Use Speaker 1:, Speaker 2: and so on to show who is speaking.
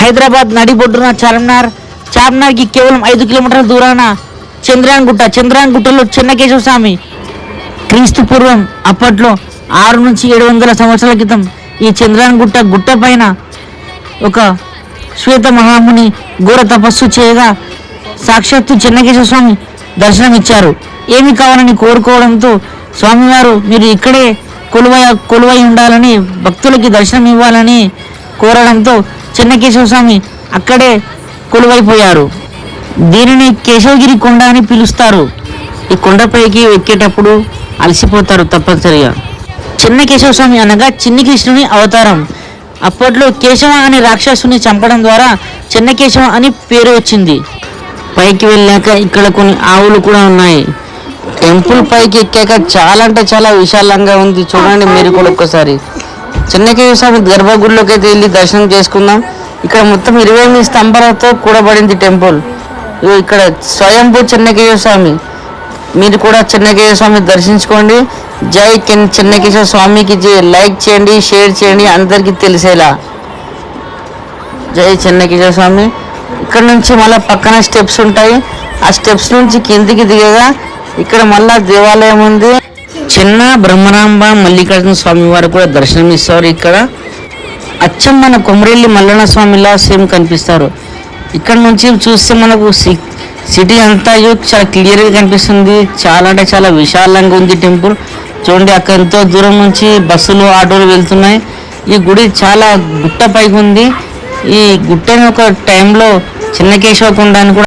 Speaker 1: హైదరాబాద్ నడిబొడ్డున చార్మినార్కి కేవలం 5 కిలోమీటర్ల దూరాన చంద్రాయన్ గుట్టలో చెన్నకేశవ స్వామి క్రీస్తు పూర్వం అప్పట్లో 600 నుంచి 700 సంవత్సరాల క్రితం ఈ చంద్రాయన్ గుట్ట పైన ఒక శ్వేత మహాముని ఘోర తపస్సు చేయగా సాక్షాత్తు చెన్నకేశవ స్వామి దర్శనం ఇచ్చారు. ఏమి కావాలని కోరుకోవడంతో స్వామివారు మీరు ఇక్కడే కొలువై ఉండాలని భక్తులకి దర్శనం ఇవ్వాలని కోరడంతో చెన్నకేశవ స్వామి అక్కడే కొలువైపోయారు. దీనిని కేశవగిరి కొండ అని పిలుస్తారు. ఈ కొండపైకి ఎక్కేటప్పుడు అలసిపోతారు తప్పనిసరిగా. చెన్నకేశవ స్వామి అనగా చిన్ని కృష్ణుని అవతారం. అప్పట్లో కేశవ అనే రాక్షసుని చంపడం ద్వారా చెన్నకేశవ అని పేరు వచ్చింది. పైకి వెళ్ళాక ఇక్కడ కొన్ని ఆవులు కూడా ఉన్నాయి. టెంపుల్ పైకి ఎక్కాక చాలా అంటే చాలా విశాలంగా ఉంది. చూడండి మీరు కూడా ఒక్కసారి. చెన్నకేశవ స్వామి గర్భగుడిలోకి అయితే వెళ్ళి దర్శనం చేసుకుందాం. ఇక్కడ మొత్తం 28 స్తంభాలతో కూడబడింది టెంపుల్. ఇక్కడ స్వయంభూ చెన్నకేశవ స్వామి. మీరు కూడా చెన్నకేశవ స్వామి దర్శించుకోండి. జై చెన్నకేశవ స్వామికి లైక్ చేయండి, షేర్ చేయండి అందరికీ తెలిసేలా. జై చెన్నకేశవ స్వామి. ఇక్కడ నుంచి మళ్ళీ పక్కన స్టెప్స్ ఉంటాయి. ఆ స్టెప్స్ నుంచి కిందికి దిగగా ఇక్కడ మళ్ళా దేవాలయం ఉంది. చిన్న బ్రహ్మరాంబ మల్లికార్జున స్వామి వారు కూడా దర్శనం ఇస్తారు. ఇక్కడ అచ్చం మన కొమరెల్లి మల్లన్న స్వామిలా సేమ్ కనిపిస్తారు. ఇక్కడ నుంచి చూస్తే మనకు సిటీ అంతా చాలా క్లియర్గా కనిపిస్తుంది. చాలా అంటే చాలా విశాలంగా ఉంది టెంపుల్. చూడండి అక్కడ ఎంతో దూరం నుంచి బస్సులు ఆటోలు వెళ్తున్నాయి. ఈ గుడి చాలా గుట్ట పైకి ఉంది. ఈ గుట్టని ఒక టైంలో చెన్నకేశవ కొండ అని కూడా